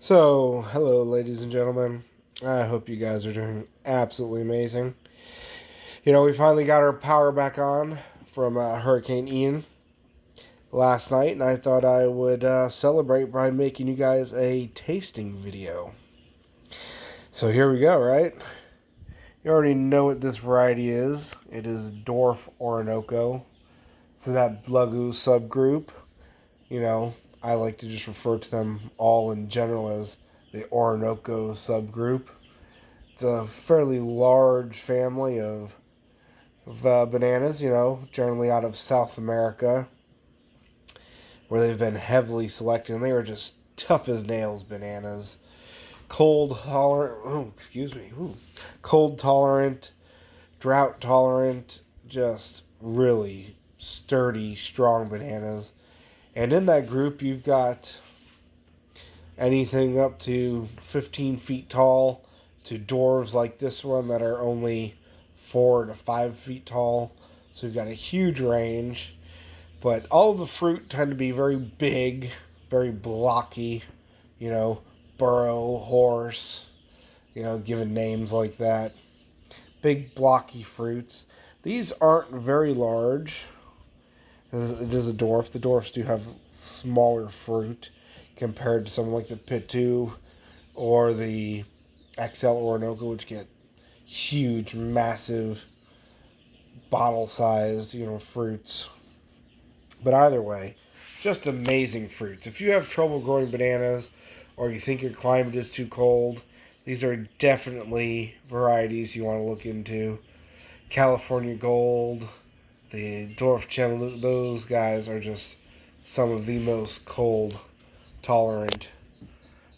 So, hello, ladies and gentlemen. I hope you guys are doing absolutely amazing. We finally got our power back on from Hurricane Ian last night, and I thought I would celebrate by making you guys a tasting video. So, here we go, right? You already know what this variety is. It is Dwarf Orinoco. So, that Blugoo subgroup. You know, I like to just refer to them all in general as the Orinoco subgroup. It's a fairly large family of bananas, generally out of South America, where they've been heavily selected. And they are just tough as nails bananas. Cold tolerant, cold tolerant, drought tolerant, just really sturdy, strong bananas. And in that group, you've got anything up to 15 feet tall to dwarves like this one that are only 4 to 5 feet tall. So we've got a huge range. But all of the fruit tend to be very big, very blocky, you know, burro, horse, given names like that. Big blocky fruits. These aren't very large. It is a dwarf. The dwarfs do have smaller fruit compared to something like the Pitu or the XL Orinoco, which get huge, massive, bottle-sized, fruits. But either way, just amazing fruits. If you have trouble growing bananas or you think your climate is too cold, these are definitely varieties you want to look into. California Gold, the Dwarf Chem, those guys are just some of the most cold tolerant.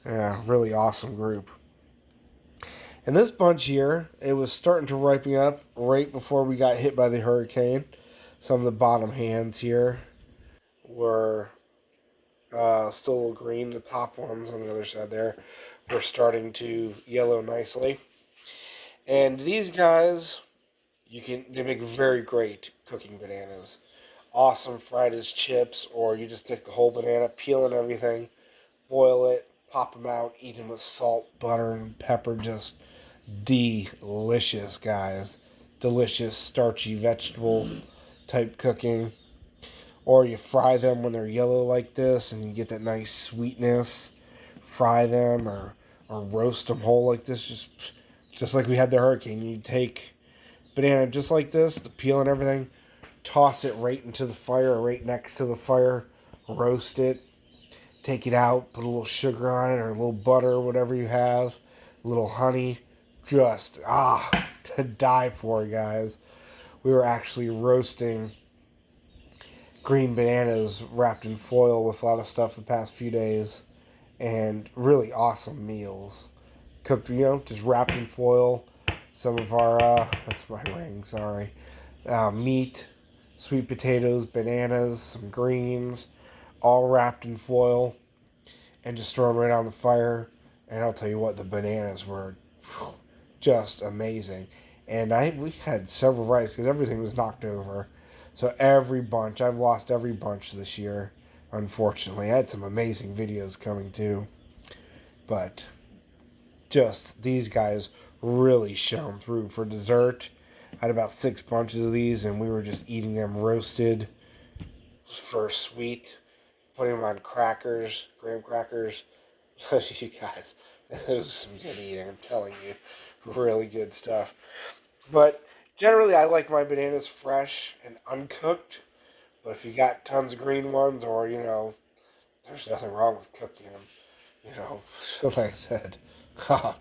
Yeah, really awesome group. And this bunch here, it was starting to ripen up right before we got hit by the hurricane. Some of the bottom hands here were still a little green. The top ones on the other side there were starting to yellow nicely. And these guys, they make very great cooking bananas. Awesome fried as chips, or you just take the whole banana, peel and everything, boil it, pop them out, eat them with salt, butter, and pepper. Just delicious, guys. Delicious, starchy vegetable type cooking. Or you fry them when they're yellow like this, and you get that nice sweetness. Fry them, or roast them whole like this, just like we had the hurricane. You take banana just like this, the peel and everything, toss it right into the fire, right next to the fire, roast it, take it out, put a little sugar on it or a little butter, or whatever you have, a little honey, just to die for, guys. We were actually roasting green bananas wrapped in foil with a lot of stuff the past few days, and really awesome meals. Cooked, just wrapped in foil. Some of our, that's my ring, sorry, meat, sweet potatoes, bananas, some greens, all wrapped in foil and just thrown right on the fire. And I'll tell you what, the bananas were just amazing. And we had several varieties because everything was knocked over. So every bunch, I've lost every bunch this year, unfortunately. I had some amazing videos coming too. But just these guys really shone through for dessert. I had about 6 bunches of these, and we were just eating them roasted for sweet, putting them on crackers, graham crackers. You guys, it was some good eating, I'm telling you. Really good stuff. But generally, I like my bananas fresh and uncooked. But if you got tons of green ones, or, there's nothing wrong with cooking them. Like I said,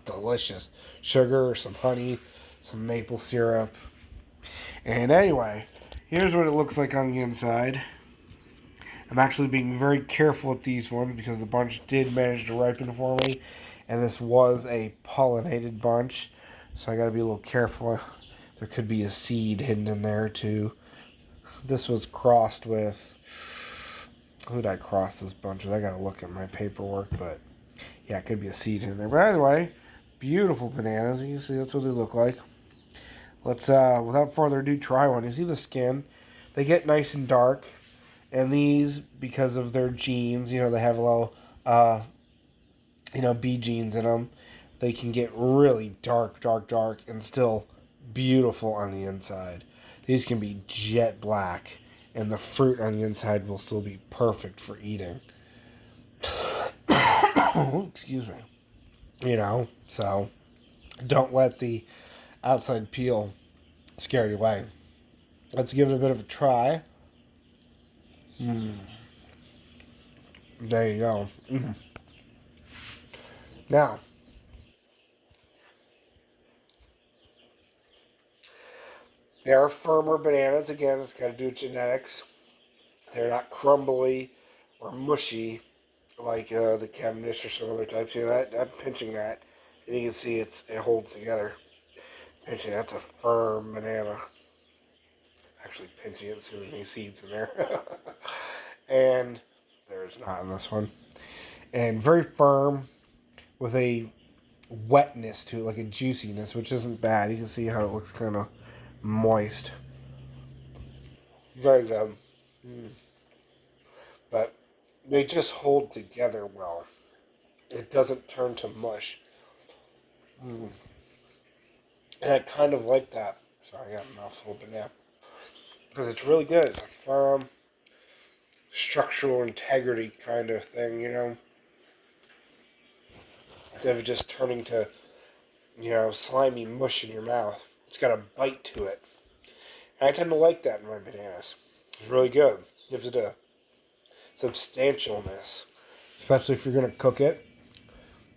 delicious. Sugar, some honey, some maple syrup. And anyway, here's what it looks like on the inside. I'm actually being very careful with these ones because the bunch did manage to ripen for me. And this was a pollinated bunch. So I gotta be a little careful. There could be a seed hidden in there too. This was crossed with... Who did I cross this bunch with? I gotta look at my paperwork, but... Yeah, it could be a seed in there. But either way, beautiful bananas. You can see that's what they look like. Let's, without further ado, try one. You see the skin? They get nice and dark. And these, because of their genes, they have a little bee genes in them. They can get really dark, dark, dark, and still beautiful on the inside. These can be jet black, and the fruit on the inside will still be perfect for eating. Excuse me. So don't let the outside peel scare you away. Let's give it a bit of a try. There you go. Now, they are firmer bananas. Again, it's got to do with genetics. They're not crumbly or mushy like the Cavendish or some other types. I'm pinching that, and you can see it holds together. Pinching, that's a firm banana. Actually pinching it to see if there's any seeds in there. And there's not in this one. And very firm with a wetness to it, like a juiciness, which isn't bad. You can see how it looks kind of moist. Very good. But they just hold together well. It doesn't turn to mush. And I kind of like that. Sorry, I got a mouthful of banana. Because it's really good. It's a firm, structural integrity kind of thing, Instead of just turning to, slimy mush in your mouth. It's got a bite to it. And I tend to like that in my bananas. It's really good. Gives it a substantialness. Especially if you're going to cook it.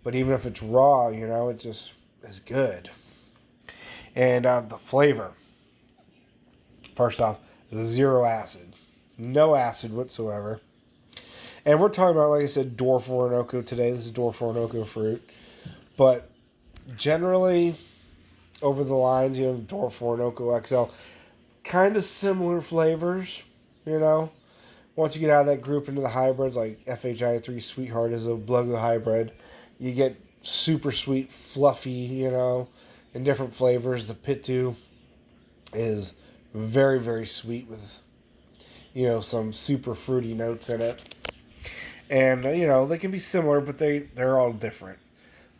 But even if it's raw, it just is good. And the flavor. First off, 0 acid. No acid whatsoever. And we're talking about, like I said, Dwarf Orinoco today. This is Dwarf Orinoco fruit. But generally, over the lines, Dwarf Orinoco XL, kind of similar flavors, Once you get out of that group into the hybrids, like FHI3 Sweetheart is a Blogo hybrid, you get super sweet, fluffy, in different flavors. The Pitu is very, very sweet with, some super fruity notes in it. And, they can be similar, but they're all different.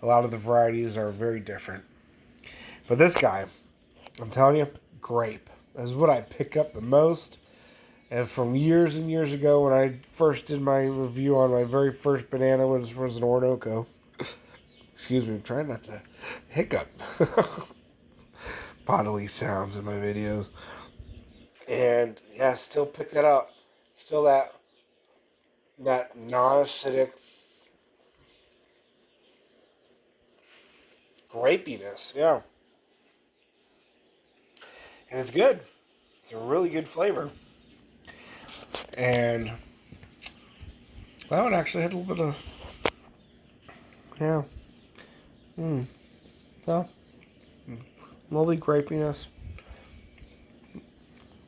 A lot of the varieties are very different. But this guy, I'm telling you, grape. This is what I pick up the most. And from years and years ago, when I first did my review on my very first banana, was an Orinoco. Excuse me, I'm trying not to hiccup. Bodily sounds in my videos. And, yeah, still pick that up. Still that non-acidic grapiness, yeah. And it's good. It's a really good flavor. And that one actually had a little bit of, yeah. So, lovely grapiness.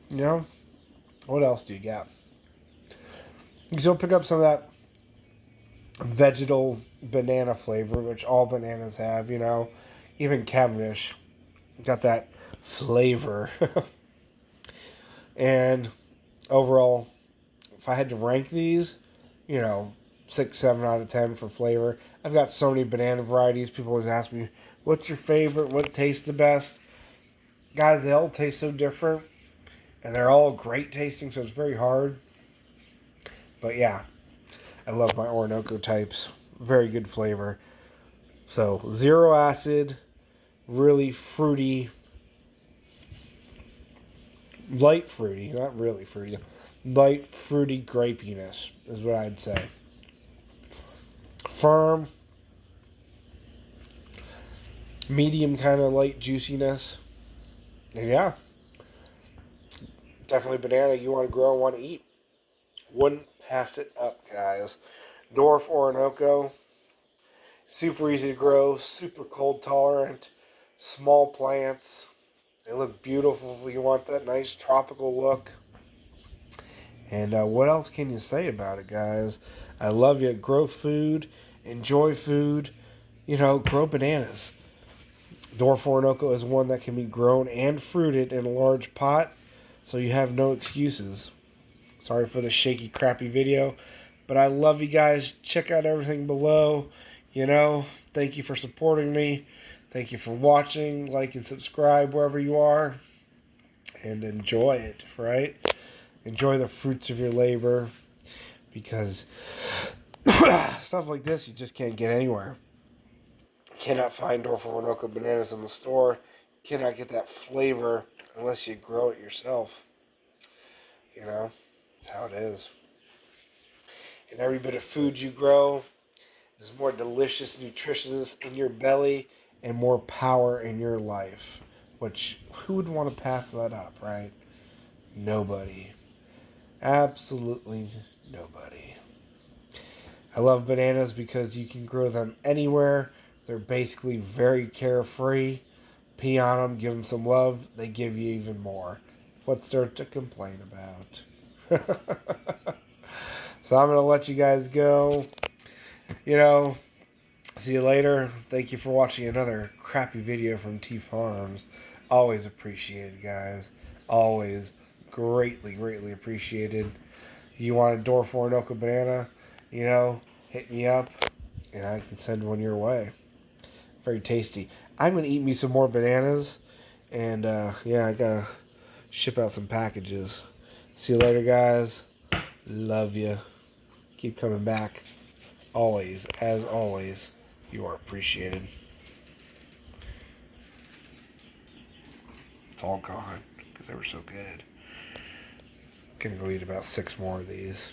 What else do you got? You can still pick up some of that vegetal banana flavor, which all bananas have, Even Cavendish got that flavor. And overall, if I had to rank these, 6, 7 out of 10 for flavor. I've got so many banana varieties. People always ask me, what's your favorite? What tastes the best? Guys, they all taste so different. And they're all great tasting, so it's very hard. But yeah, I love my Orinoco types. Very good flavor. So, 0 acid, really fruity, light fruity, not really fruity, light fruity grapiness is what I'd say. Firm, medium kind of light juiciness. And yeah, definitely banana you want to grow and want to eat. Wouldn't pass it up, guys. Dwarf Orinoco, super easy to grow, super cold tolerant, small plants. They look beautiful if you want that nice tropical look. And what else can you say about it, guys? I love you. Grow food, enjoy food, grow bananas. Dwarf Orinoco is one that can be grown and fruited in a large pot, so you have no excuses. Sorry for the shaky, crappy video, but I love you guys. Check out everything below. You know, thank you for supporting me. Thank you for watching. Like and subscribe wherever you are. And enjoy it, right? Enjoy the fruits of your labor. Because stuff like this you just can't get anywhere. You cannot find Dwarf Orinoco bananas in the store. You cannot get that flavor unless you grow it yourself. You know, that's how it is. And every bit of food you grow is more delicious, nutritious in your belly and more power in your life. Which, who would want to pass that up, right? Nobody. Absolutely nobody. I love bananas because you can grow them anywhere. They're basically very carefree. Pee on them, give them some love, they give you even more. What's there to complain about? So I'm going to let you guys go. You know, see you later. Thank you for watching another crappy video from T.flfarms. Always appreciated, guys. Always greatly, greatly appreciated. You want a Dwarf Orinoco banana, you know, hit me up and I can send one your way. Very tasty. I'm going to eat me some more bananas and yeah, I got to ship out some packages. See you later, guys. Love you. Keep coming back. Always, as always, you are appreciated. It's all gone because they were so good. Gonna go eat about 6 more of these.